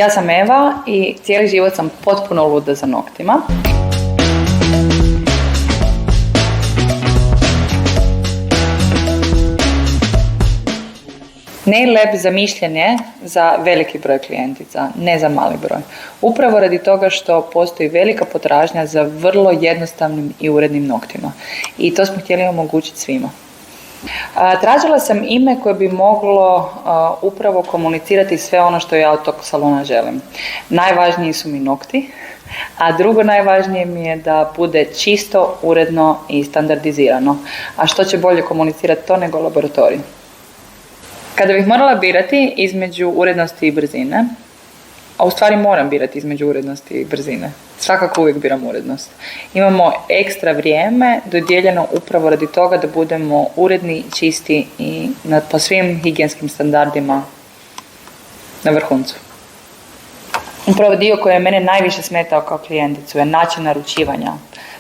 Ja sam Eva i cijeli život sam potpuno luda za noktima. Nail Lab zamišljen je za veliki broj klijentica, ne za mali broj. Upravo radi toga što postoji velika potražnja za vrlo jednostavnim i urednim noktima. I to smo htjeli omogućiti svima. Tražila sam ime koje bi moglo upravo komunicirati sve ono što ja od tog salona želim. Najvažniji su mi nokti, a drugo najvažnije mi je da bude čisto, uredno i standardizirano. A što će bolje komunicirati to nego laboratorij? Kada bih morala birati između urednosti i brzine, a u stvari moram birati između urednosti i brzine, svakako uvijek biram urednost. Imamo ekstra vrijeme dodijeljeno upravo radi toga da budemo uredni, čisti i po svim higijenskim standardima na vrhuncu. Upravo dio koji je mene najviše smetao kao klijenticu je način naručivanja.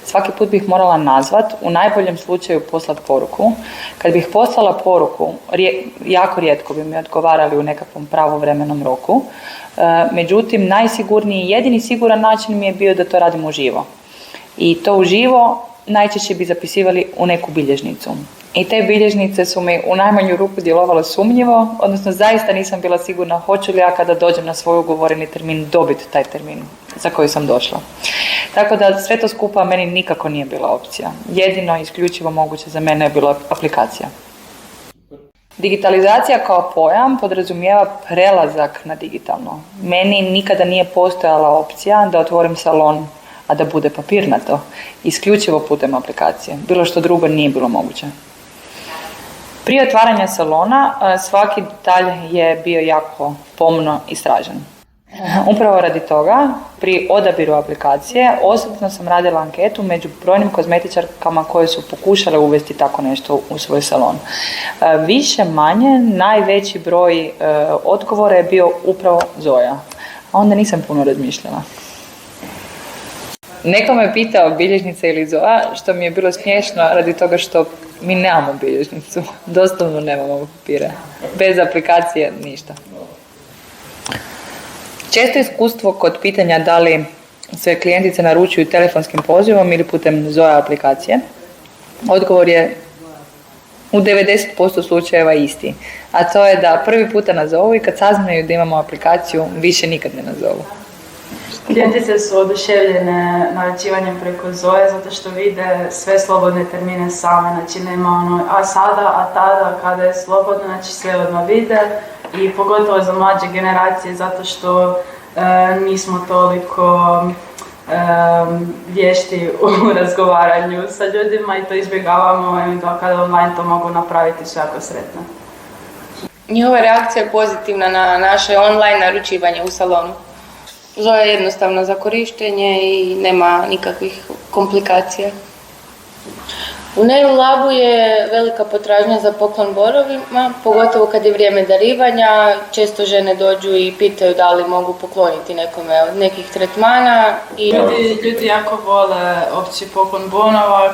Svaki put bih morala nazvat, u najboljem slučaju poslati poruku. Kad bih poslala poruku, jako rijetko bi mi odgovarali u nekakvom pravovremenom roku. Međutim, najsigurniji, jedini siguran način mi je bio da to radim uživo. I to uživo najčešće bi zapisivali u neku bilježnicu. I te bilježnice su mi u najmanju ruku djelovale sumnjivo, odnosno zaista nisam bila sigurna hoću li ja kada dođem na svoj ugovoreni termin dobiti taj termin za koji sam došla. Tako da sve to skupa meni nikako nije bila opcija. Jedino isključivo moguće za mene je bila aplikacija. Digitalizacija kao pojam podrazumijeva prelazak na digitalno. Meni nikada nije postojala opcija da otvorim salon, a da bude papirnato, isključivo putem aplikacije. Bilo što drugo nije bilo moguće. Prije otvaranja salona svaki detalj je bio jako pomno istražen. Upravo radi toga, pri odabiru aplikacije, osobno sam radila anketu među brojnim kozmetičarkama koje su pokušale uvesti tako nešto u svoj salon. Više manje, najveći broj odgovora je bio upravo Zoja. A onda nisam puno razmišljala. Neko me pitao bilježnica ili Zoja, što mi je bilo smiješno radi toga što mi nemamo bilježnicu. Doslovno nemamo papire. Bez aplikacije ništa. Često iskustvo kod pitanja da li se klijentice naručuju telefonskim pozivom ili putem Zoja aplikacije. Odgovor je u 90% slučajeva isti. A to je da prvi puta nazovu i kad saznaju da imamo aplikaciju, više nikad ne nazovu. Klijentice su oduševljene naručivanjem preko Zoje zato što vide sve slobodne termine same, znači nema ono a sada, a tada, kada je slobodno, znači sve odmah vide i pogotovo za mlađe generacije zato što nismo toliko vješti u razgovaranju sa ljudima i to izbjegavamo i da kada online to mogu napraviti su jako sretne. Njihova reakcija je pozitivna na naše online naručivanje u salonu. Zoja je jednostavna za korištenje i nema nikakvih komplikacija. U Nail Labu je velika potražnja za poklon borovima, pogotovo kad je vrijeme darivanja. Često žene dođu i pitaju da li mogu pokloniti nekome od nekih tretmana. Ljudi jako vole opći poklon bonova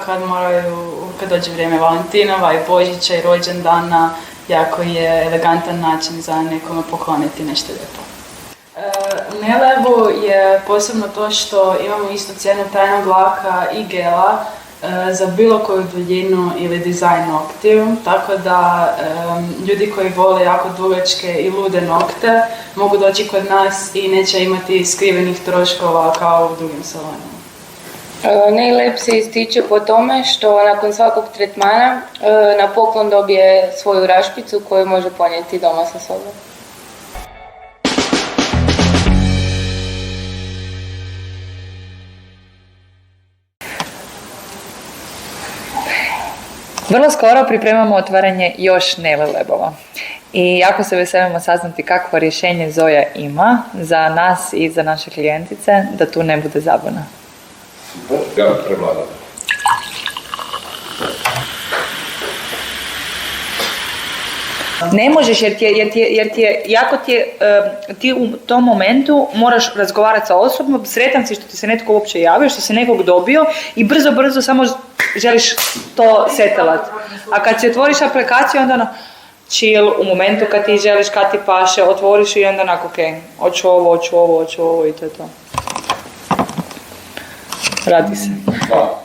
kad dođe vrijeme Valentinova i Božića i rođendana. Jako je elegantan način za nekome pokloniti nešto lijepo. U Nail Labu je posebno to što imamo istu cijenu trajnog laka i gela za bilo koju duljinu ili dizajn noktiju, tako da ljudi koji vole jako dugačke i lude nokte mogu doći kod nas i neće imati skrivenih troškova kao u drugim salonima. Nail Lab se ističe po tome što nakon svakog tretmana na poklon dobije svoju rašpicu koju može ponijeti doma sa sobom. Vrlo skoro pripremamo otvaranje još Nail Labova i jako se veselimo saznati kakvo rješenje Zoja ima za nas i za naše klijentice da tu ne bude zabuna. Ja prevladam. Ne možeš jer ti u tom momentu moraš razgovarati sa osobom, sretan si što ti se netko uopće javio, što si nekog dobio i brzo samo želiš to setelat. A kad si otvoriš aplikaciju onda chill u momentu kad ti želiš, kad ti paše, otvoriš i onda onako, ok, hoću ovo i to je to. Radi se. Da.